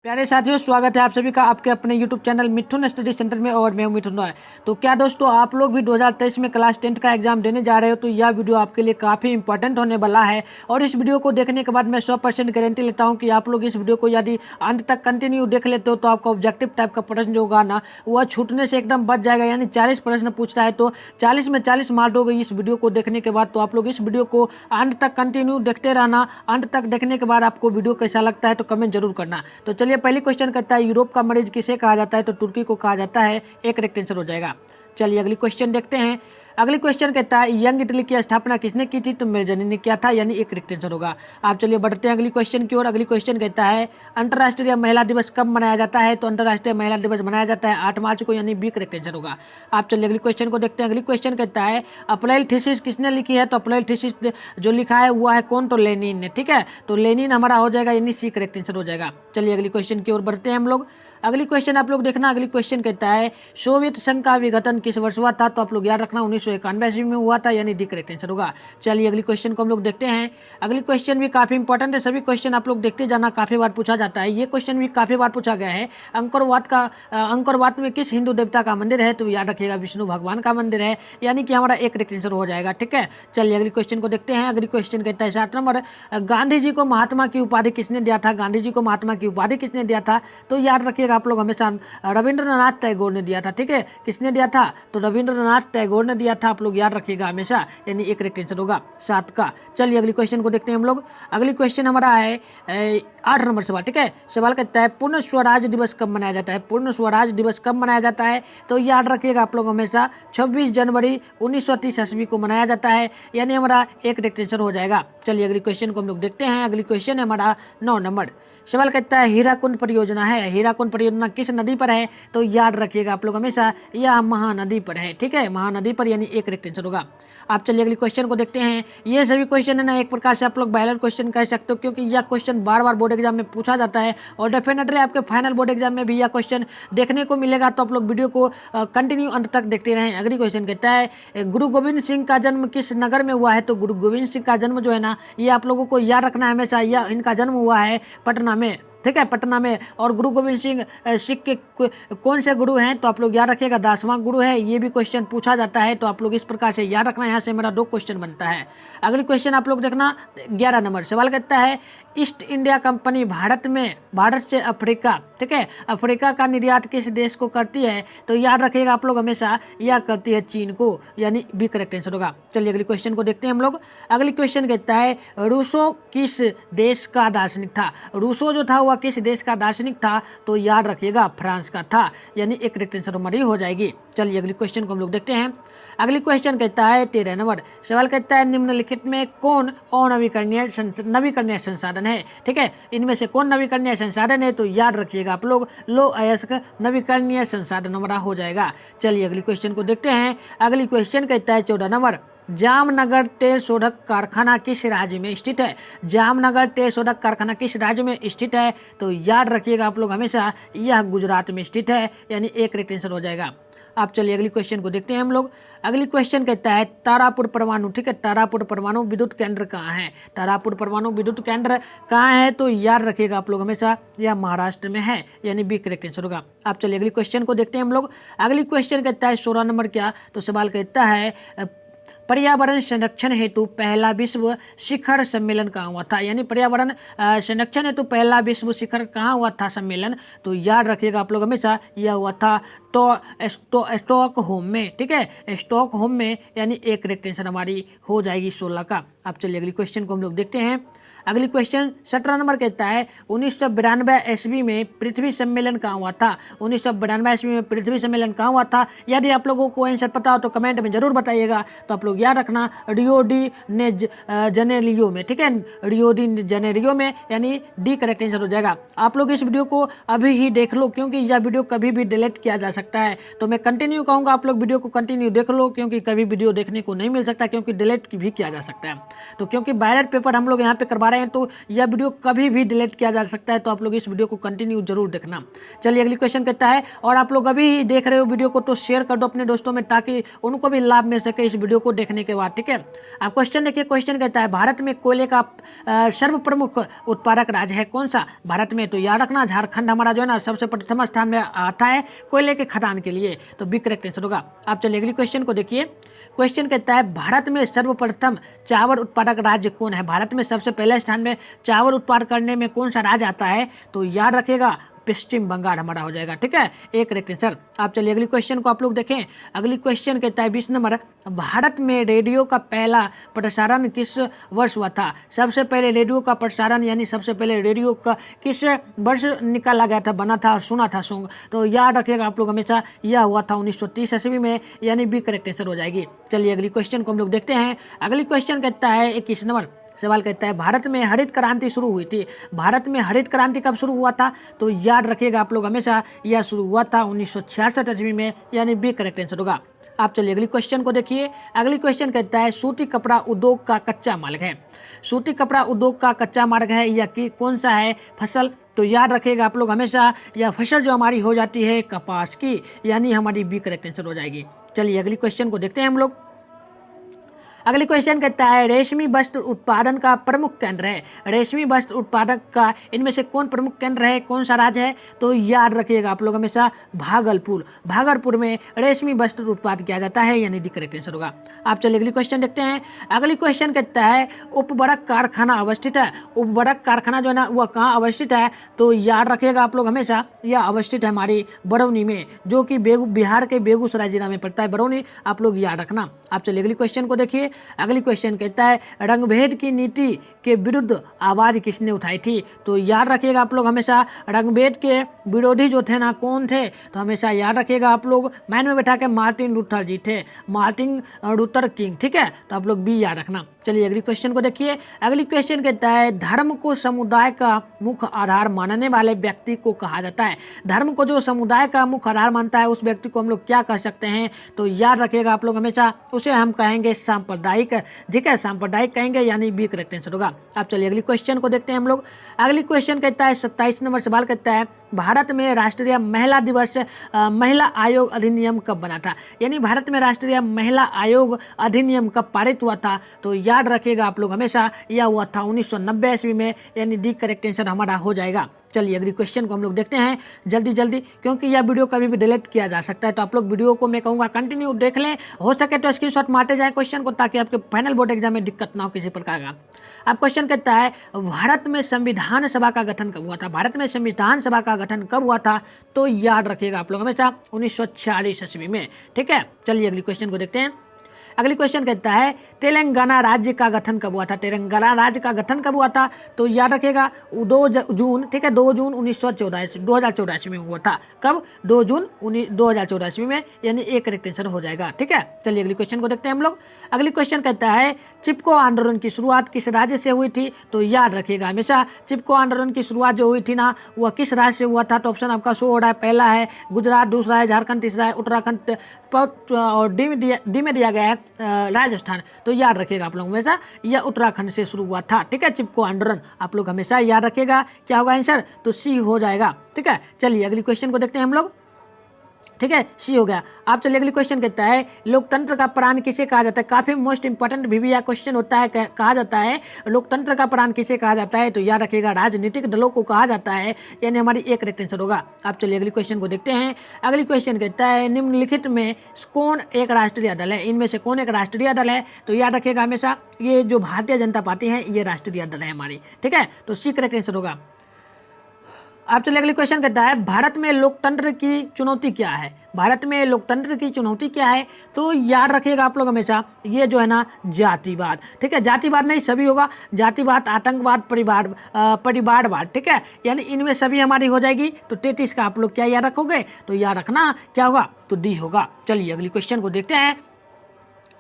प्यारे साथियों, स्वागत है आप सभी का आपके अपने YouTube चैनल मिथुन स्टडी सेंटर में। और मैं हूं मिथुन रॉय। तो क्या दोस्तों, आप लोग भी 2023 में क्लास 10 का एग्जाम देने जा रहे हो तो यह वीडियो आपके लिए काफ़ी इंपॉर्टेंट होने वाला है। और इस वीडियो को देखने के बाद मैं 100% गारंटी लेता हूं कि आप लोग इस वीडियो को यदि अंत तक कंटिन्यू देख लेते हो तो आपका ऑब्जेक्टिव टाइप का प्रश्न जो होगा ना, वह छूटने से एकदम बच जाएगा। यानी 40 प्रश्न पूछता है तो 40 में 40 मार्क दोगे इस वीडियो को देखने के बाद। तो आप लोग इस वीडियो को अंत तक कंटिन्यू देखते रहना। अंत तक देखने के बाद आपको वीडियो कैसा लगता है तो कमेंट जरूर करना। तो चलिए, पहली क्वेश्चन कहता है यूरोप का मरीज किसे कहा जाता है? तो तुर्की को कहा जाता है। एक करेक्ट आंसर हो जाएगा। चलिए अगली क्वेश्चन देखते हैं। अगली क्वेश्चन कहता है यंग इटली की स्थापना किसने की थी? तो मेजनी ने किया था, यानी एक करेक्ट आंसर होगा। आप चलिए बढ़ते हैं अगली क्वेश्चन की ओर। अगली क्वेश्चन कहता है अंतर्राष्ट्रीय महिला दिवस कब मनाया जाता है? तो अंतर्राष्ट्रीय महिला दिवस मनाया जाता है 8 मार्च को, यानी बी करेक्ट आंसर होगा। आप चलिए अगली क्वेश्चन को देखते हैं। अगली क्वेश्चन कहता है अप्लाई थीसिस किसने लिखी है? तो अप्लाई थीसिस जो लिखा है वो है कौन? तो लेनिन ने। ठीक है, तो लेनिन हमारा हो जाएगा, यानी सी करेक्ट आंसर हो जाएगा। चलिए अगली क्वेश्चन की ओर बढ़ते हैं हम लोग। अगली क्वेश्चन आप लोग देखना। अगली क्वेश्चन कहता है सोवियत संघ का विघटन किस वर्ष हुआ था? तो आप लोग याद रखना 1991 ईस्वी में हुआ था, यानी डी करेक्ट आंसर होगा। चलिए अगली क्वेश्चन को हम लोग देखते हैं। अगली क्वेश्चन भी काफी इंपॉर्टेंट है। सभी क्वेश्चन आप लोग देखते जाना, काफी बार पूछा जाता है। ये क्वेश्चन भी काफी बार पूछा गया है। अंकुरवात में किस हिंदू देवता का मंदिर है? तो याद रखिएगा विष्णु भगवान का मंदिर है, यानी कि हमारा एक करेक्ट आंसर हो जाएगा। ठीक है, चलिए अगली क्वेश्चन को देखते हैं। अगली क्वेश्चन कहता है 7 नंबर गांधी जी को महात्मा की उपाधि किसने दिया था? गांधी जी को महात्मा की उपाधि किसने दिया था? तो याद रखिएगा आप लोग हमेशा रविंद्रनाथ टैगोर ने दिया था। ठीक है, किसने दिया था? तो रविंद्रनाथ टैगोर ने दिया था। आप लोग याद रखिएगा हमेशा, यानी एक करेक्ट आंसर होगा 7 का। चलिए अगली क्वेश्चन को देखते हैं हम लोग। अगली क्वेश्चन हमारा है 8 नंबर सवाल। ठीक है, सवाल कहता है पूर्ण स्वराज दिवस कब मनाया जाता है? पूर्ण स्वराज दिवस कब मनाया जाता है? तो याद रखिएगा आप लोग हमेशा 26 जनवरी 1930 ईस्वी को मनाया जाता है, यानी हमारा एक करेक्ट आंसर हो जाएगा। चलिए अगली क्वेश्चन को हम लोग देखते हैं। अगली क्वेश्चन है हमारा 9 नंबर। सवाल कहता है हीराकुंड परियोजना है, हीराकुंड परियोजना किस नदी पर है? तो याद रखिएगा आप लोग हमेशा यह महानदी पर है। ठीक है, महानदी पर, यानी एक करेक्ट आंसर होगा। आप चलिए अगली क्वेश्चन को देखते हैं। ये सभी क्वेश्चन है ना, एक प्रकार से आप लोग बायलर क्वेश्चन कह सकते हो, क्योंकि यह क्वेश्चन बार बार बोर्ड एग्जाम में पूछा जाता है और डेफिनेटली आपके फाइनल बोर्ड एग्जाम में भी यह क्वेश्चन देखने को मिलेगा। तो आप लोग वीडियो को कंटिन्यू अंत तक देखते रहें। अगली क्वेश्चन कहता है गुरु गोविंद सिंह का जन्म किस नगर में हुआ है? तो गुरु गोविंद सिंह का जन्म जो है ना, ये आप लोगों को याद रखना है हमेशा। यह इनका जन्म हुआ है पटना में। ठीक है, पटना में। और गुरु गोविंद सिंह सिख के कौन से गुरु हैं? तो आप लोग याद रखिएगा 10वां गुरु है। ये भी क्वेश्चन पूछा जाता है, तो आप लोग इस प्रकार से याद रखना। यहाँ से मेरा 2 क्वेश्चन बनता है। अगली क्वेश्चन आप लोग देखना 11 नंबर। सवाल कहता है ईस्ट इंडिया कंपनी भारत से अफ्रीका, ठीक है, अफ्रीका का निर्यात किस देश को करती है? तो याद रखिएगा आप लोग हमेशा यह करती है चीन को, यानी बी करेक्ट आंसर होगा। चलिए अगली क्वेश्चन को देखते हैं हम लोग। अगली क्वेश्चन कहता है रूसो किस देश का दार्शनिक था? रूसो जो था वह किस देश का दार्शनिक था? तो याद रखिएगा फ्रांस का था, यानी एक करेक्ट आंसर हमारी हो जाएगी। चलिए अगली क्वेश्चन को हम लोग देखते हैं। अगली क्वेश्चन कहता है 13 नंबर। सवाल कहता है निम्नलिखित में कौन नवीकरणीय संसाधन है? ठीक है, इनमें से कौन नवीकरणीय संसाधन है? तो याद रखिएगा आप लोग लो अयस्क नवीकरणीय संसाधन हमारा हो जाएगा। चलिए अगली क्वेश्चन को देखते हैं। अगली क्वेश्चन कहता है 14 नंबर जामनगर तेल शोधक कारखाना किस राज्य में स्थित है? जामनगर तेल शोधक कारखाना किस राज्य में स्थित है? तो याद रखिएगा आप लोग हमेशा यह गुजरात में स्थित है, यानी एक करेक्ट आंसर हो जाएगा। आप चलिए अगली क्वेश्चन को देखते हैं हम लोग। अगली क्वेश्चन कहता है तारापुर परमाणु, ठीक है, तारापुर परमाणु विद्युत केंद्र कहाँ है? तारापुर परमाणु विद्युत केंद्र कहाँ है? तो याद रखिएगा आप लोग हमेशा यह महाराष्ट्र में है, यानी बी करेक्ट आंसर होगा। आप चलिए अगली क्वेश्चन को देखते हैं हम लोग। अगली क्वेश्चन कहता है 16 नंबर क्या? तो सवाल कहता है पर्यावरण संरक्षण हेतु पहला विश्व शिखर सम्मेलन कहाँ हुआ था? यानी पर्यावरण संरक्षण हेतु पहला विश्व शिखर कहाँ हुआ था सम्मेलन? तो याद रखिएगा आप लोग हमेशा यह हुआ था तो स्टॉकहोम में। ठीक है, स्टॉकहोम में, यानी एक करेक्ट आंसर हमारी हो जाएगी 16 का। आप चलिए अगली क्वेश्चन को हम लोग देखते हैं। अगली क्वेश्चन 17 नंबर कहता है 1992 ईस्वी में पृथ्वी सम्मेलन कहाँ हुआ था? 1992 ईस्वी में पृथ्वी सम्मेलन कहाँ हुआ था? यदि आप लोगों को आंसर पता हो तो कमेंट में जरूर बताइएगा। तो आप लोग याद रखना रियो डी जनेरियो में। ठीक है, रियो डी जनेरियो में, यानी डी करेक्ट आंसर हो जाएगा। आप लोग इस वीडियो को अभी ही देख लो, क्योंकि यह वीडियो कभी भी डिलीट किया जा सकता है। तो मैं कंटिन्यू कहूँगा आप लोग वीडियो को कंटिन्यू देख लो, क्योंकि कभी वीडियो देखने को नहीं मिल सकता, क्योंकि डिलीट भी किया जा सकता है। तो क्योंकि बायलर पेपर हम लोग यहाँ पे करवा रहे हैं तो यह वीडियो कभी भी डिलीट किया जा सकता है, तो आप लोग इस वीडियो को कंटिन्यू जरूर देखना। चलिए अगली क्वेश्चन कहता है, और आप लोग अभी देख रहे हो वीडियो को तो शेयर कर दो अपने दोस्तों में, ताकि उनको भी लाभ मिल सके इस वीडियो को देखने के बाद, ठीक है। आप क्वेश्चन देखिए, क्वेश्चन कहता है भारत में कोयले का सर्व प्रमुख उत्पादक राज्य है कौन सा भारत में? तो याद रखना झारखंड हमारा जो है ना सबसे प्रथम स्थान में आता है कोयले के खदान के लिए, तो बी करेक्ट आंसर होगा। आप चलिए अगली क्वेश्चन को देखिए, क्वेश्चन कहता है भारत में सर्वप्रथम चावल उत्पादक राज्य कौन है? भारत में सबसे पहले स्थान में चावल उत्पादन करने में कौन सा राज्य आता है? तो याद रखिएगा पश्चिम बंगाल हमारा हो जाएगा, ठीक है, एक करेक्ट आंसर। आप चलिए अगली क्वेश्चन को आप लोग देखें। अगली क्वेश्चन कहता है 20 नंबर, भारत में रेडियो का पहला प्रसारण किस वर्ष हुआ था? सबसे पहले रेडियो का प्रसारण यानी सबसे पहले रेडियो का किस वर्ष निकाला गया था, बना था और सुना था सॉन्ग? तो याद रखिएगा आप लोग हमेशा, यह हुआ था 1930 ईस्वी में, यानी बी करेक्ट आंसर हो जाएगी। चलिए अगली क्वेश्चन को हम लोग देखते हैं। अगली क्वेश्चन कहता है 21 नंबर सवाल कहता है भारत में हरित क्रांति शुरू हुई थी। भारत में हरित क्रांति कब शुरू हुआ था? तो याद रखिएगा आप लोग हमेशा, यह शुरू हुआ था 1966 ईस्वी में, यानी बी करेक्ट आंसर होगा। आप चलिए अगली क्वेश्चन को देखिए। अगली क्वेश्चन कहता है सूती कपड़ा उद्योग का कच्चा मार्ग है। सूती कपड़ा उद्योग का कच्चा मार्ग है या कि कौन सा है फसल? तो याद रखिएगा आप लोग हमेशा, यह फसल जो हमारी हो जाती है कपास की, यानी हमारी बी करेक्ट आंसर हो जाएगी। चलिए अगली क्वेश्चन को देखते हैं हम लोग। अगली क्वेश्चन कहता है रेशमी वस्त्र उत्पादन का प्रमुख केंद्र है। रेशमी वस्त्र उत्पादक का इनमें से कौन प्रमुख केंद्र है, कौन सा राज्य है? तो याद रखिएगा आप लोग हमेशा भागलपुर। भागलपुर में रेशमी वस्त्र उत्पादन किया जाता है, यानी डी करेक्ट आंसर होगा। आप चलिए अगली क्वेश्चन देखते हैं। अगली क्वेश्चन कहता है उपवरक कारखाना अवस्थित है। उपवरक कारखाना जो है ना वह कहाँ अवस्थित है? तो याद रखिएगा आप लोग हमेशा, यह अवस्थित है हमारी बरौनी में, जो कि बिहार के बेगूसराय जिला में पड़ता है बरौनी, आप लोग याद रखना। आप चलिए अगली क्वेश्चन को देखिए। अगली क्वेश्चन कहता है रंगभेद की नीति के विरुद्ध आवाज किसने उठाई थी? तो याद रखिएगा आप लोग हमेशा, रंगभेद के विरोधी जो थे ना कौन थे? तो हमेशा याद रखिएगा आप लोग, माइंड में बैठा के मार्टिन लूथर जी थे, मार्टिन लूथर किंग, ठीक है, तो आप लोग भी याद रखना। चलिए अगली क्वेश्चन को देखिए। अगली क्वेश्चन कहता है धर्म को समुदाय का मुख्य आधार मानने वाले व्यक्ति को कहा जाता है। धर्म को जो समुदाय का मुख्य आधार मानता है उस व्यक्ति को हम लोग क्या कह सकते हैं? तो याद रखिएगा आप लोग हमेशा, उसे हम कहेंगे सांप्रदायिक, ठीक है, सांप्रदायिक कहेंगे, यानी बी करेक्ट आंसर होगा। आप चलिए अगली क्वेश्चन को देखते हैं हम लोग। अगली क्वेश्चन कहता है 27 नंबर सवाल कहता है भारत में राष्ट्रीय महिला दिवस महिला आयोग अधिनियम कब बना था? यानी भारत में राष्ट्रीय महिला आयोग अधिनियम कब पारित हुआ था? तो याद रखिएगा आप लोग हमेशा, यह हुआ था 1990 ईस्वी में, यानी डी करेक्ट आंसर हमारा हो जाएगा। चलिए अगली क्वेश्चन को हम लोग देखते हैं जल्दी जल्दी, क्योंकि यह वीडियो कभी भी डिलीट किया जा सकता है, तो आप लोग वीडियो को मैं कहूँगा कंटिन्यू देख लें, हो सके तो स्क्रीनशॉट मारते जाएं क्वेश्चन को, ताकि आपके फाइनल बोर्ड एग्जाम में दिक्कत ना हो किसी प्रकार का। अब क्वेश्चन कहता है भारत में संविधान सभा का गठन कब हुआ था? भारत में संविधान सभा का गठन कब हुआ था? तो याद रखिएगा आप लोग हमेशा 1946 ईस्वी में, ठीक है। चलिए अगली क्वेश्चन को देखते हैं। अगली क्वेश्चन कहता है तेलंगाना राज्य का गठन कब हुआ था? तेलंगाना राज्य का गठन कब हुआ था? तो याद रखिएगा 2 जून, ठीक है, 2 जून 2014 ईस्वी में हुआ था। कब? 2 जून 2014 ईस्वी में, यानी एक करेक्ट आंसर हो जाएगा, ठीक है। चलिए अगली क्वेश्चन को देखते हैं हम लोग। अगली क्वेश्चन कहता है चिपको आंदोलन की शुरुआत किस राज्य से हुई थी? तो याद रखिएगा हमेशा, चिपको आंदोलन की शुरुआत जो हुई थी ना वह किस राज्य से हुआ था? तो ऑप्शन आपका शो हो रहा है, पहला है गुजरात, दूसरा है झारखंड, तीसरा है उत्तराखंड और डी में दिया गया है राजस्थान। तो याद रखिएगा आप लोग हमेशा, यह उत्तराखंड से शुरू हुआ था, ठीक है, चिपको आंदोलन। आप लोग हमेशा याद रखिएगा, क्या होगा आंसर? तो सी हो जाएगा, ठीक है। चलिए अगली क्वेश्चन को देखते हैं हम लोग, ठीक है, सी हो गया। आप चलिए अगली क्वेश्चन कहता है लोकतंत्र का प्राण किसे कहा जाता है? काफी मोस्ट इंपॉर्टेंट भी यह क्वेश्चन होता है, कहा जाता है लोकतंत्र का प्राण किसे कहा जाता है? तो याद रखिएगा राजनीतिक दलों को कहा जाता है, यानी हमारी एक करेक्ट आंसर होगा। आप चलिए अगली क्वेश्चन को देखते हैं। अगली क्वेश्चन कहता है निम्नलिखित में कौन एक राष्ट्रीय दल है? इनमें से कौन एक राष्ट्रीय दल है? तो याद रखिएगा हमेशा, ये जो भारतीय जनता पार्टी है ये राष्ट्रीय दल है हमारी, ठीक है, तो सी करेक्ट आंसर होगा। आप चलिए अगली क्वेश्चन कहता है भारत में लोकतंत्र की चुनौती क्या है? भारत में लोकतंत्र की चुनौती क्या है? तो याद रखिएगा आप लोग हमेशा, ये जो है ना जातिवाद, ठीक है, जातिवाद नहीं सभी होगा, जातिवाद, आतंकवाद, परिवारवाद, ठीक है, यानी इनमें सभी हमारी हो जाएगी। तो 33 का आप लोग क्या याद रखोगे? तो याद रखना क्या होगा? तो डी होगा। चलिए अगली क्वेश्चन को देखते हैं।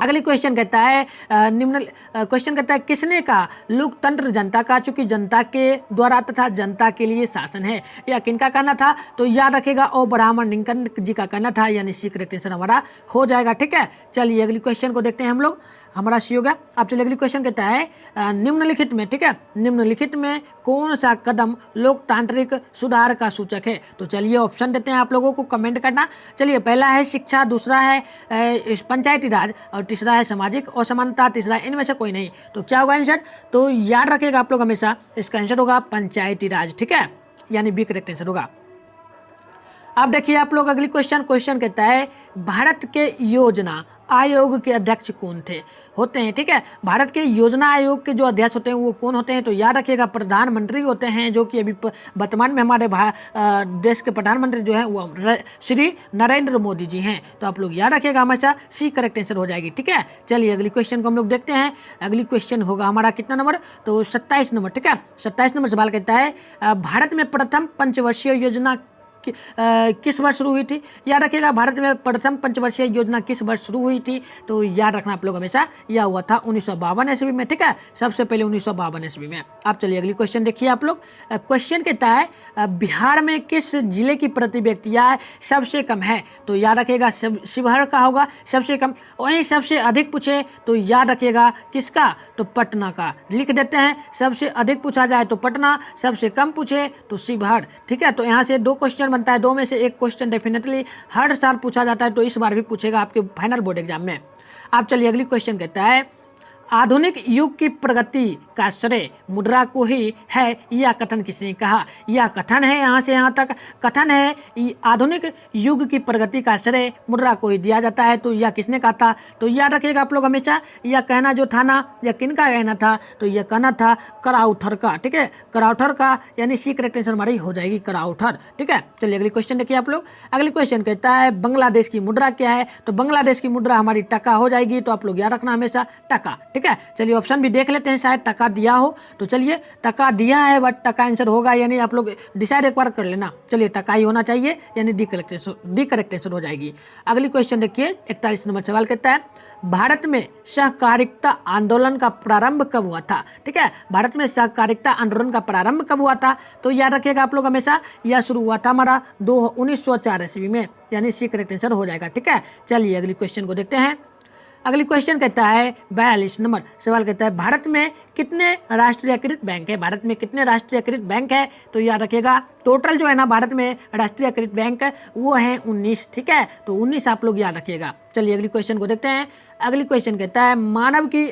अगली क्वेश्चन कहता है क्वेश्चन कहता है किसने कहा लोकतंत्र जनता का, चूंकि जनता के द्वारा तथा जनता के लिए शासन है, या किनका कहना था? तो याद रखेगा ओ ब्राह्मण लिंकन जी का कहना था, यानी सी करेक्ट आंसर हमारा हो जाएगा, ठीक है। चलिए अगली क्वेश्चन को देखते हैं हम लोग। हमारा सी हो गया। अब चलिए अगली क्वेश्चन कहता है निम्नलिखित में, ठीक है, निम्नलिखित में कौन सा कदम लोकतांत्रिक सुधार का सूचक है। तो चलिए ऑप्शन देते हैं आप लोगों को, कमेंट करना। चलिए पहला है शिक्षा, दूसरा है पंचायती राज और तीसरा है सामाजिक असमानता, तीसरा इनमें से कोई नहीं। तो क्या होगा आंसर, तो याद रखिएगा आप लोग हमेशा, इसका आंसर होगा पंचायती राज, ठीक है, यानी बी करेक्ट आंसर होगा। अब देखिए आप लोग अगली क्वेश्चन कहता है भारत के योजना आयोग के अध्यक्ष कौन थे होते हैं, ठीक है। भारत के योजना आयोग के जो अध्यक्ष होते हैं वो कौन होते हैं, तो याद रखिएगा प्रधानमंत्री होते हैं, जो कि अभी वर्तमान में हमारे देश के प्रधानमंत्री जो हैं वो श्री नरेंद्र मोदी जी हैं। तो आप लोग याद रखिएगा हमेशा, सी करेक्ट आंसर हो जाएगी, ठीक है। चलिए अगली क्वेश्चन को हम लोग देखते हैं। अगली क्वेश्चन होगा हमारा कितना नंबर, तो 27 नंबर, ठीक है। 27 नंबर सवाल कहता है भारत में प्रथम पंचवर्षीय योजना किस वर्ष शुरू हुई थी। याद रखिएगा भारत में प्रथम पंचवर्षीय योजना किस वर्ष शुरू हुई थी, तो याद रखना आप लोग हमेशा, यह हुआ था 1952 ईस्वी में, ठीक है, सबसे पहले 1952 ईस्वी में। आप चलिए अगली क्वेश्चन देखिए आप लोग। क्वेश्चन कहता है बिहार में किस जिले की प्रति व्यक्ति आय सबसे कम है, तो याद रखिएगा शिवहर का होगा सबसे कम। वहीं सबसे अधिक पूछे तो याद रखिएगा किसका, तो पटना का लिख देते हैं। सबसे अधिक पूछा जाए तो पटना, सबसे कम पूछे तो शिवहर, ठीक है। तो यहाँ से 2 क्वेश्चन बनता है, 2 में से 1 क्वेश्चन डेफिनेटली हर साल पूछा जाता है, तो इस बार भी पूछेगा आपके फाइनल बोर्ड एग्जाम में। आप चलिए अगली क्वेश्चन कहता है आधुनिक युग की प्रगति का श्रेय मुद्रा को ही है, यह कथन किसने कहा। यह कथन है, यहाँ से यहाँ तक कथन है, आधुनिक युग की प्रगति का श्रेय मुद्रा को ही दिया जाता है, तो यह किसने कहा था। तो याद रखिएगा आप लोग हमेशा, यह कहना जो था ना, यह किनका कहना था, तो यह कहना था कराउथर का, ठीक है, कराउथर का, यानी सी करेक्ट आंसर हमारी हो जाएगी कराउथर, ठीक है। चलिए अगली क्वेश्चन देखिए आप लोग। अगली क्वेश्चन कहता है बांग्लादेश की मुद्रा क्या है, तो बांग्लादेश की मुद्रा हमारी टका हो जाएगी, तो आप लोग याद रखना हमेशा टका, ठीक है। चलिए ऑप्शन भी देख लेते हैं, शायद टका दिया हो, तो चलिए टका दिया है बट टका आंसर होगा, यानी आप लोग डिसाइड एक बार कर लेना। चलिए टका ही होना चाहिए, यानी डी करेक्ट आंसर हो जाएगी। अगली क्वेश्चन देखिए 41 नंबर सवाल कहता है भारत में सहकारिता आंदोलन का प्रारंभ कब हुआ था, ठीक है। भारत में सहकारिता आंदोलन का प्रारंभ कब हुआ था, तो याद रखिएगा आप लोग हमेशा, यह शुरू हुआ था हमारा 1904 ईस्वी में, यानी सी करेक्ट आंसर हो जाएगा, ठीक है। चलिए अगली क्वेश्चन को देखते हैं। अगली क्वेश्चन कहता है 42 नंबर सवाल कहता है भारत में कितने राष्ट्रीयकृत बैंक है। भारत में कितने राष्ट्रीयकृत बैंक है, तो याद रखिएगा टोटल जो है ना भारत में राष्ट्रीयकृत बैंक वो है 19, ठीक है। तो 19 आप लोग याद रखिएगा। चलिए अगली क्वेश्चन को देखते हैं। अगली क्वेश्चन कहता है मानव की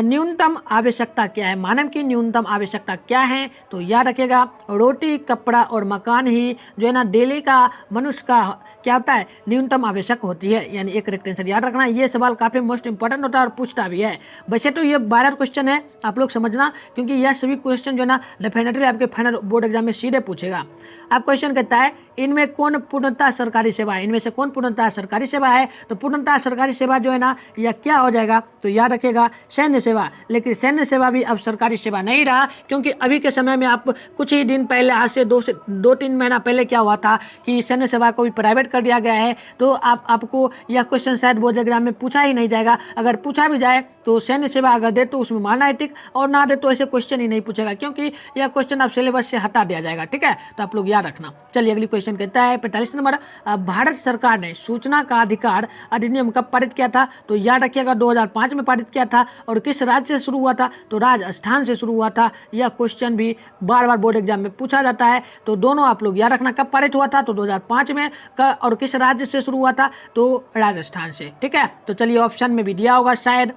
न्यूनतम आवश्यकता क्या है। मानव की न्यूनतम आवश्यकता क्या है, तो याद रखिएगा रोटी, कपड़ा और मकान ही जो है ना डेली का मनुष्य का क्या होता है, न्यूनतम आवश्यक होती है, यानी एक करेक्ट आंसर याद रखना। ये सवाल काफ़ी मोस्ट इंपॉर्टेंट होता है और पूछता भी है। वैसे तो ये 12 क्वेश्चन है, आप लोग समझना, क्योंकि यह सभी क्वेश्चन जो है ना डेफिनेटली आपके फाइनल बोर्ड एग्जाम में सीधे पूछेगा। अब क्वेश्चन कहता है इनमें कौन पूर्णतः सरकारी सेवा है, इनमें से कौन पूर्णतः सरकारी सेवा है, तो पूर्णतः सरकारी सेवा जो है ना यह क्या हो जाएगा, तो याद रखिएगा सैन्य सेवा। लेकिन सैन्य सेवा भी अब सरकारी सेवा नहीं रहा, क्योंकि अभी के समय में आप कुछ ही दिन पहले, आज से 2-3 महीना पहले क्या हुआ था कि सैन्य सेवा को भी प्राइवेट कर दिया गया है। तो आपको यह क्वेश्चन शायद बोर्ड एग्जाम में पूछा ही नहीं जाएगा। अगर पूछा भी जाए तो सैन्य सेवा अगर दे तो उसमें मारना है टिक, और ना दे तो ऐसे क्वेश्चन ही नहीं पूछेगा, क्योंकि यह क्वेश्चन अब सिलेबस से हटा दिया जाएगा, ठीक है। तो आप लोग याद रखना। चलिए अगली क्वेश्चन कहता है 45 नंबर भारत सरकार ने सूचना का अधिकार अधिनियम कब पारित किया था, तो याद रखिएगा 2005 में पारित किया था। और किस राज्य से शुरू हुआ था, तो राजस्थान से शुरू हुआ था। यह क्वेश्चन भी बार बार बोर्ड एग्जाम में पूछा जाता है, तो दोनों आप लोग याद रखना। कब पारित हुआ था, तो 2005 में, और किस राज्य से शुरू हुआ था, तो राजस्थान से, ठीक है। तो चलिए ऑप्शन में भी दिया होगा शायद,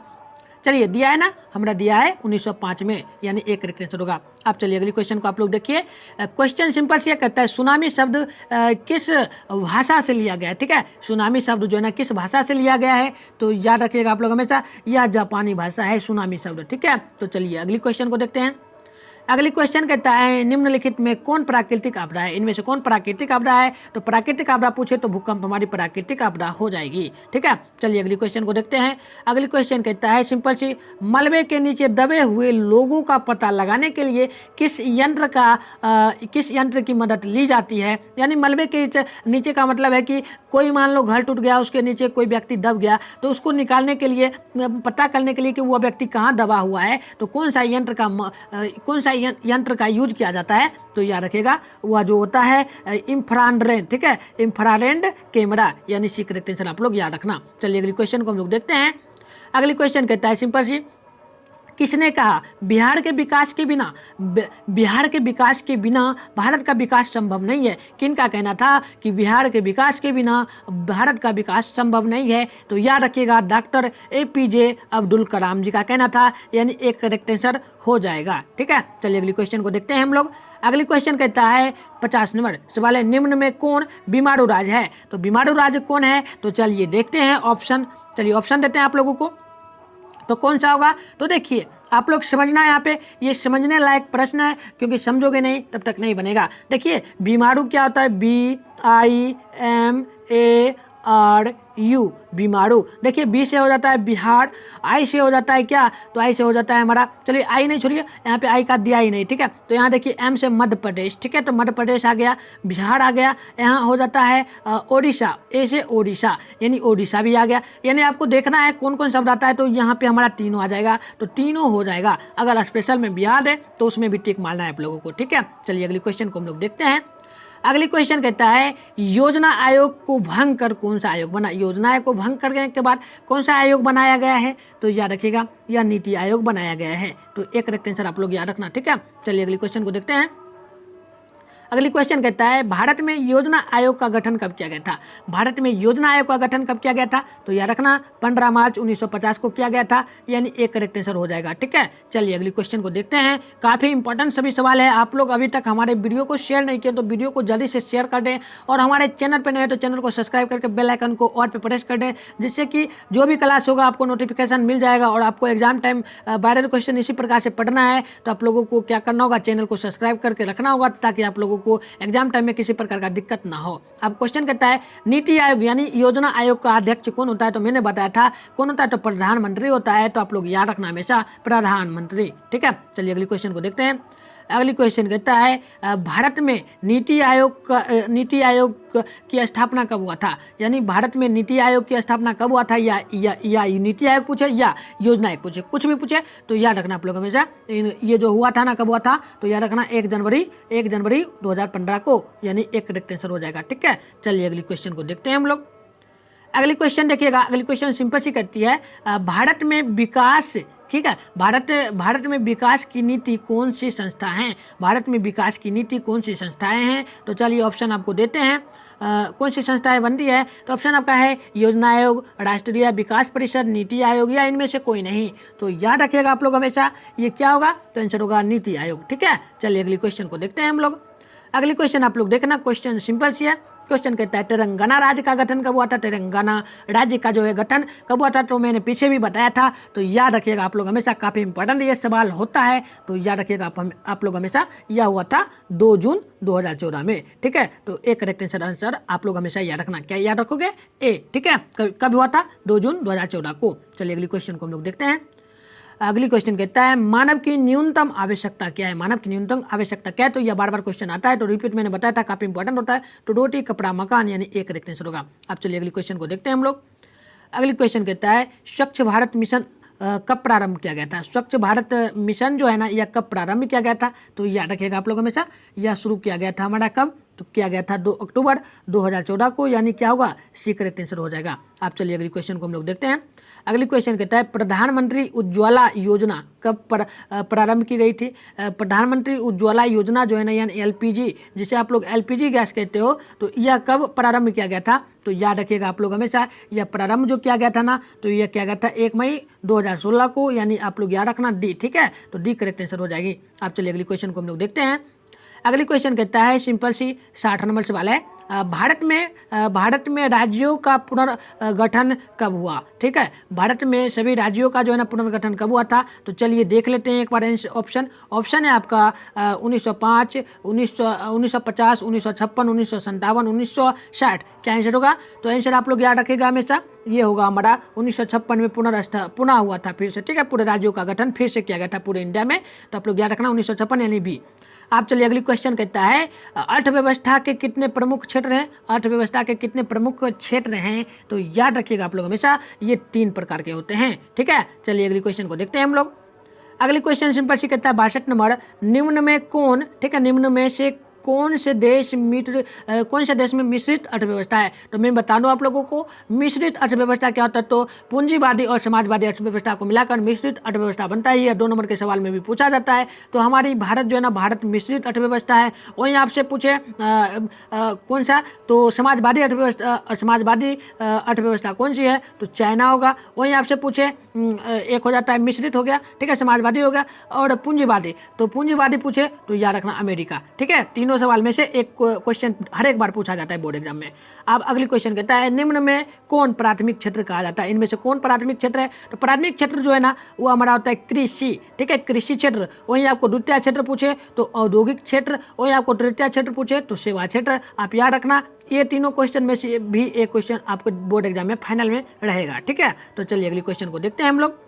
चलिए दिया है ना, हमारा दिया है 1905 में, यानी एक करेक्ट आंसर होगा। अब चलिए अगली क्वेश्चन को आप लोग देखिए। क्वेश्चन सिंपल से कहता है सुनामी शब्द किस भाषा से लिया गया है, ठीक है। सुनामी शब्द जो है ना किस भाषा से लिया गया है, तो याद रखिएगा आप लोग हमेशा, यह जापानी भाषा है सुनामी शब्द, ठीक है। तो चलिए अगली क्वेश्चन को देखते हैं। अगली क्वेश्चन कहता है निम्नलिखित में कौन प्राकृतिक आपदा है, इनमें से कौन प्राकृतिक आपदा है, तो प्राकृतिक आपदा पूछे तो भूकंप हमारी प्राकृतिक आपदा हो जाएगी, ठीक है। चलिए अगली क्वेश्चन को देखते हैं। अगली क्वेश्चन कहता है सिंपल सी मलबे के नीचे दबे हुए लोगों का पता लगाने के लिए किस यंत्र की मदद ली जाती है। यानी मलबे के नीचे का मतलब है कि कोई मान लो घर टूट गया, उसके नीचे कोई व्यक्ति दब गया, तो उसको निकालने के लिए, पता करने के लिए कि वह व्यक्ति कहाँ दबा हुआ है, तो कौन सा यंत्र का यूज किया जाता है, तो याद रखिएगा वह जो होता है इंफ्रारेड, ठीक है, इंफ्रारेड कैमरा, यानी सी करेक्ट आंसर आप लोग याद रखना। चलिए अगली क्वेश्चन को हम लोग देखते हैं। अगली क्वेश्चन कहता है सिंपल सी, किसने कहा बिहार के विकास के बिना भारत का विकास संभव नहीं है? किनका कहना था कि बिहार के विकास के बिना भारत का विकास संभव नहीं है? तो याद रखिएगा डॉक्टर APJ अब्दुल कलाम जी का कहना था, यानी एक करेक्ट आंसर हो जाएगा। ठीक है, चलिए अगली क्वेश्चन को देखते हैं हम लोग। अगली क्वेश्चन कहता है 50 नंबर सवाल है, निम्न में कौन बीमारू राज्य है? तो बीमारू राज्य कौन है? तो चलिए देखते हैं ऑप्शन, चलिए ऑप्शन देते हैं आप लोगों को। तो कौन सा होगा? तो देखिए आप लोग समझना है, यहाँ पे ये समझने लायक प्रश्न है, क्योंकि समझोगे नहीं तब तक नहीं बनेगा। देखिए बीमारू क्या होता है? BIMARU, बीमारू। देखिए बी से हो जाता है बिहार, आई से हो जाता है क्या? तो आई से हो जाता है हमारा, चलिए आई नहीं छोड़िए, यहाँ पे आई का दिया ही नहीं। ठीक है, तो यहाँ देखिए एम से मध्य प्रदेश। ठीक है, तो मध्य प्रदेश आ गया, बिहार आ गया, यहाँ हो जाता है ओडिशा, ए से ओडिशा, यानी ओडिशा भी आ गया। यानी आपको देखना है कौन कौन शब्द आता है, तो यहाँ पे हमारा तीनों आ जाएगा, तो तीनों हो जाएगा। अगर स्पेशल में बिहार है तो उसमें भी टिक मारना है आप लोगों को। ठीक है, चलिए अगली क्वेश्चन को हम लोग देखते हैं। अगली क्वेश्चन कहता है, योजना आयोग को भंग कर कौन सा आयोग बना? योजना आयोग को भंग करने के बाद कौन सा आयोग बनाया गया है? तो याद रखिएगा यह नीति आयोग बनाया गया है। तो एक करेक्ट आंसर आप लोग याद रखना। ठीक है, चलिए अगली क्वेश्चन को देखते हैं। अगली क्वेश्चन कहता है, भारत में योजना आयोग का गठन कब किया गया था? भारत में योजना आयोग का गठन कब किया गया था? तो याद रखना 15 मार्च 1950 को किया गया था, यानी एक करेक्ट आंसर हो जाएगा। ठीक है, चलिए अगली क्वेश्चन को देखते हैं। काफ़ी इंपॉर्टेंट सभी सवाल है। आप लोग अभी तक हमारे वीडियो को शेयर नहीं किए तो वीडियो को जल्दी से शेयर कर दें, और हमारे चैनल पर नए तो चैनल को सब्सक्राइब करके बेल आइकन को ऑल पे प्रेस कर दें, जिससे कि जो भी क्लास होगा आपको नोटिफिकेशन मिल जाएगा। और आपको एग्जाम टाइम वायरल क्वेश्चन इसी प्रकार से पढ़ना है तो आप लोगों को क्या करना होगा, चैनल को सब्सक्राइब करके रखना होगा, ताकि आप लोगों को एग्जाम टाइम में किसी प्रकार का दिक्कत ना हो। अब क्वेश्चन कहता है, नीति आयोग यानी योजना आयोग का अध्यक्ष कौन होता है? तो मैंने बताया था कौन होता है, तो प्रधानमंत्री होता है। तो आप लोग याद रखना हमेशा प्रधानमंत्री। ठीक है, चलिए अगली क्वेश्चन को देखते हैं। अगली क्वेश्चन कहता है, भारत में नीति आयोग की स्थापना कब हुआ था? यानी भारत में नीति आयोग की स्थापना कब हुआ था? या नीति आयोग पूछे या योजना आयोग पूछे, कुछ भी पूछे तो याद रखना आप लोग हमेशा। ये जो हुआ था ना, कब हुआ था? तो याद रखना 1 जनवरी 2015 को, यानी एक करेक्ट आंसर हो जाएगा। ठीक है, चलिए अगली क्वेश्चन को देखते हैं हम लोग। अगली क्वेश्चन देखिएगा, अगली क्वेश्चन सिंपल सी कहती है, भारत में विकास, ठीक है, भारत में विकास की नीति कौन सी संस्था है? भारत में विकास की नीति कौन सी संस्थाएं हैं? तो चलिए ऑप्शन आपको देते हैं, कौन सी संस्थाएं बनती है? तो ऑप्शन आपका है योजना आयोग, राष्ट्रीय विकास परिषद, नीति आयोग, या इनमें से कोई नहीं। तो याद रखिएगा आप लोग हमेशा, ये क्या होगा? तो आंसर होगा नीति आयोग। ठीक है, चलिए अगली क्वेश्चन को देखते हैं हम लोग। अगली क्वेश्चन आप लोग देखना, क्वेश्चन सिंपल सी है। क्वेश्चन कहता है, तेलंगाना राज्य का गठन कब हुआ था? तेलंगाना राज्य का जो है गठन कब हुआ था? तो मैंने पीछे भी बताया था, तो याद रखिएगा आप लोग हमेशा, काफ़ी इंपॉर्टेंट ये सवाल होता है, तो याद रखिएगा आप लोग हमेशा, यह हुआ था 2 जून 2014 में। ठीक है, तो एक करेक्ट आंसर आप लोग हमेशा याद रखना। क्या याद रखोगे? ए। ठीक है, कब हुआ था? 2 जून 2014 को। चलिए अगली क्वेश्चन को हम लोग देखते हैं। अगली क्वेश्चन कहता है, मानव की न्यूनतम आवश्यकता क्या है? मानव की न्यूनतम आवश्यकता क्या है? तो यह बार बार क्वेश्चन आता है, तो रिपीट मैंने बताया था, काफी इंपॉर्टेंट होता है। तो रोटी, कपड़ा, मकान, यानी एक करेक्ट आंसर होगा। अब चलिए अगली क्वेश्चन को देखते हैं हम लोग। अगली क्वेश्चन कहता है, स्वच्छ भारत मिशन कब प्रारंभ किया गया था? स्वच्छ भारत मिशन जो है ना, यह कब प्रारंभ किया गया था? तो याद रखिएगा आप लोग हमेशा, यह शुरू किया गया था हमारा कब? तो किया गया था 2 अक्टूबर 2014 को, यानी क्या होगा? सी करेक्ट आंसर हो जाएगा। आप चलिए अगली क्वेश्चन को हम लोग देखते हैं। अगली क्वेश्चन कहता है, प्रधानमंत्री उज्ज्वला योजना कब प्रारंभ की गई थी? प्रधानमंत्री उज्ज्वला योजना जो है ना, यानी LPG, जिसे आप लोग LPG गैस कहते हो, तो यह कब प्रारंभ किया गया था? तो याद रखिएगा आप लोग हमेशा, यह प्रारंभ जो किया गया था ना, तो यह किया गया था 1 मई 2016 को, यानी आप लोग याद रखना डी। ठीक है, तो डी करेक्ट आंसर हो जाएगी। आप चलिए अगली क्वेश्चन को हम लोग देखते हैं। अगली क्वेश्चन कहता है, सिंपल सी 60 नंबर सवाल है, भारत में राज्यों का पुनर्गठन कब हुआ? ठीक है, भारत में सभी राज्यों का जो है ना पुनर्गठन कब हुआ था? तो चलिए देख लेते हैं एक बार ऑप्शन है आपका 1905, 1950, 1956, 1957, 1960। क्या आंसर होगा? तो आंसर आप लोग याद रखेगा हमेशा, ये होगा हमारा 1956 में पुनः हुआ था फिर से। ठीक है, पूरे राज्यों का गठन फिर से किया गया था पूरे इंडिया में, तो आप लोग याद रखना 1956 यानी भी। आप चलिए अगली क्वेश्चन कहता है, अर्थव्यवस्था के कितने प्रमुख क्षेत्र हैं? अर्थव्यवस्था के कितने प्रमुख क्षेत्र हैं? तो याद रखिएगा आप लोग हमेशा, ये 3 प्रकार के होते हैं। ठीक है, चलिए अगली क्वेश्चन को देखते हैं हम लोग। अगली क्वेश्चन सिंपल सी कहता है 62 नंबर, निम्न में कौन, ठीक है, निम्न में से कौन से देश में मिश्रित अर्थव्यवस्था है? तो मैं बता दूं आप लोगों को, मिश्रित अर्थव्यवस्था क्या होता है, तो पूंजीवादी और समाजवादी अर्थव्यवस्था को मिलाकर मिश्रित अर्थव्यवस्था बनता है। यह 2 नंबर के सवाल में भी पूछा जाता है। तो हमारी भारत जो है ना, भारत मिश्रित अर्थव्यवस्था है। वहीं आपसे पूछे कौन सा, तो समाजवादी अर्थव्यवस्था कौन सी है, तो चाइना होगा। वहीं आपसे पूछे एक हो जाता है मिश्रित हो गया, ठीक है, समाजवादी हो गया, और पूंजीवादी, तो पूंजीवादी पूछे तो याद रखना अमेरिका, ठीक है। तीनों सवाल में से एक क्वेश्चन हर एक बार पूछा जाता है बोर्ड एग्जाम में। अब अगली क्वेश्चन कहता है निम्न में कौन प्राथमिक क्षेत्र कहा जाता है? इनमें से कौन प्राथमिक क्षेत्र है? तो प्राथमिक क्षेत्र जो है ना, वो हमारा होता है कृषि, ठीक है, कृषि क्षेत्र। वहीं आपको द्वितीय क्षेत्र पूछे तो औद्योगिक क्षेत्र, वहीं आपको तृतीय क्षेत्र पूछे तो सेवा क्षेत्र। आप याद रखना, ये तीनों क्वेश्चन में से भी एक क्वेश्चन आपको बोर्ड एग्जाम में फाइनल में रहेगा, ठीक है। तो चलिए अगली क्वेश्चन को देखते हैं हम लोग।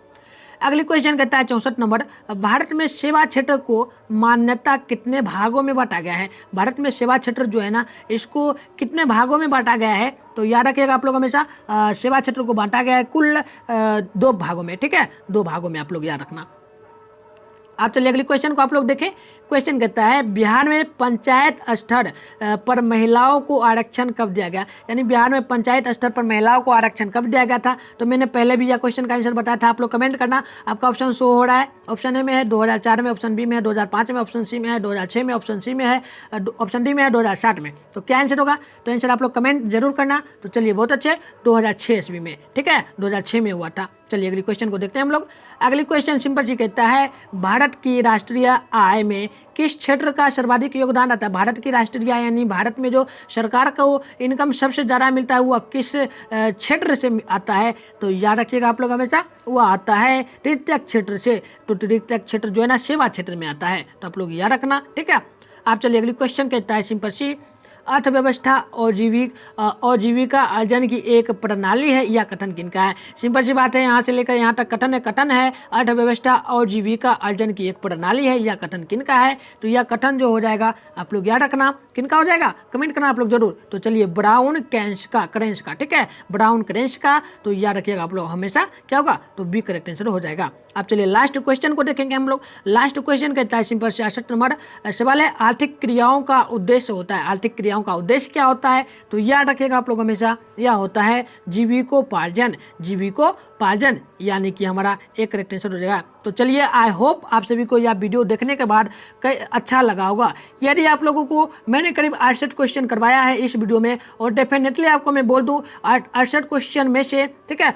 अगली क्वेश्चन कहता है 64 नंबर, भारत में सेवा क्षेत्र को मान्यता कितने भागों में बांटा गया है? भारत में सेवा क्षेत्र जो है ना, इसको कितने भागों में बांटा गया है? तो याद रखिएगा आप लोग हमेशा, सेवा क्षेत्र को बांटा गया है कुल 2 भागों में, ठीक है, 2 भागों में आप लोग याद रखना। आप चलिए अगली क्वेश्चन को आप लोग देखें। क्वेश्चन कहता है बिहार में पंचायत स्तर पर महिलाओं को आरक्षण कब दिया गया? यानी बिहार में पंचायत स्तर पर महिलाओं को आरक्षण कब दिया गया था? तो मैंने पहले भी यह क्वेश्चन का आंसर बताया था, आप लोग कमेंट करना। आपका ऑप्शन शो हो रहा है, ऑप्शन ए में है 2004 में, ऑप्शन बी में है 2005 में, ऑप्शन सी में है 2006 में, ऑप्शन सी में है, ऑप्शन डी में है 2007 में। तो क्या आंसर होगा? तो आंसर आप लोग कमेंट जरूर करना। तो चलिए बहुत अच्छे, 2006 ईस्वी में, ठीक है, 2006 में हुआ था। चलिए अगली क्वेश्चन को देखते हैं हम लोग। अगली क्वेश्चन सिंपल सी कहता है भारत की राष्ट्रीय आय में किस क्षेत्र का सर्वाधिक योगदान आता है? भारत की राष्ट्रीय आय यानी भारत में जो सरकार को इनकम सबसे ज़्यादा मिलता है वह किस क्षेत्र से आता है? तो याद रखिएगा आप लोग हमेशा, वह आता है तृतीयक क्षेत्र से। तो तृतीयक क्षेत्र जो है ना, सेवा क्षेत्र में आता है। तो आप लोग याद रखना, ठीक है। आप चलिए अगली क्वेश्चन कहता है सिंपल सी, अर्थव्यवस्था और जीविका अर्जन की एक प्रणाली है, यह कथन किनका है? सिंपल सी बात है, यहाँ से लेकर यहाँ तक कथन है अर्थव्यवस्था और जीविका अर्जन की एक प्रणाली है, यह कथन किनका है? तो यह कथन जो हो जाएगा आप लोग याद रखना, किनका हो जाएगा, कमेंट करना आप लोग जरूर। तो चलिए ब्राउन करेंस का, ठीक है, ब्राउन करेंस का। तो याद रखिएगा आप लोग हमेशा, क्या होगा, तो बी करेक्ट आंसर हो जाएगा। अब चलिए लास्ट क्वेश्चन को देखेंगे हम लोग। लास्ट क्वेश्चन कहता है सिंपल 66 नंबर सवाल है, आर्थिक क्रियाओं का उद्देश्य होता है। आर्थिक क्रियाओं का उद्देश्य क्या होता है? तो याद रखिएगा आप लोग हमेशा, यह होता है जीविकोपार्जन, यानी कि हमारा एक करेक्ट आंसर हो जाएगा। तो चलिए आई होप आप सभी को यह वीडियो देखने के बाद अच्छा लगा होगा। यदि आप लोगों को मैंने करीब 68 क्वेश्चन करवाया है इस वीडियो में, और डेफिनेटली आपको मैं बोल दूं 68 क्वेश्चन में से, ठीक है,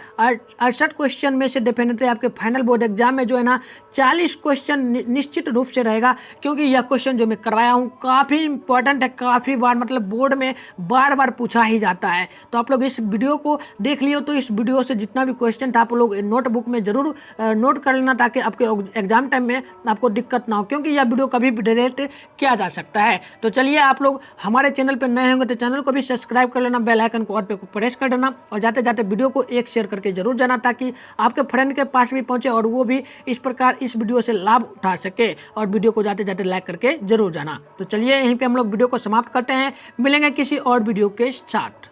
68 क्वेश्चन में से डेफिनेटली आपके फाइनल बोर्ड एग्जाम में जो है ना 40 क्वेश्चन निश्चित रूप से रहेगा, क्योंकि यह क्वेश्चन जो मैं करवाया हूँ काफ़ी इंपॉर्टेंट है, काफ़ी बार मतलब बोर्ड में बार बार पूछा ही जाता है। तो आप लोग इस वीडियो को देख लियो, तो इस वीडियो से जितना भी क्वेश्चन था आप लोग नोटबुक में जरूर नोट कर लेना, ताकि आपके एग्जाम टाइम में आपको दिक्कत ना हो, क्योंकि यह वीडियो कभी भी डिलीट किया जा सकता है। तो चलिए आप लोग हमारे चैनल पर नए होंगे तो चैनल को भी सब्सक्राइब कर लेना, बेल आइकन को और पे प्रेस कर देना, और जाते जाते वीडियो को एक शेयर करके जरूर जाना, ताकि आपके फ्रेंड के पास भी पहुंचे और वो भी इस प्रकार इस वीडियो से लाभ उठा सके, और वीडियो को जाते जाते लाइक करके जरूर जाना। तो चलिए यहीं पे हम लोग वीडियो को समाप्त करते हैं, मिलेंगे किसी और वीडियो के साथ।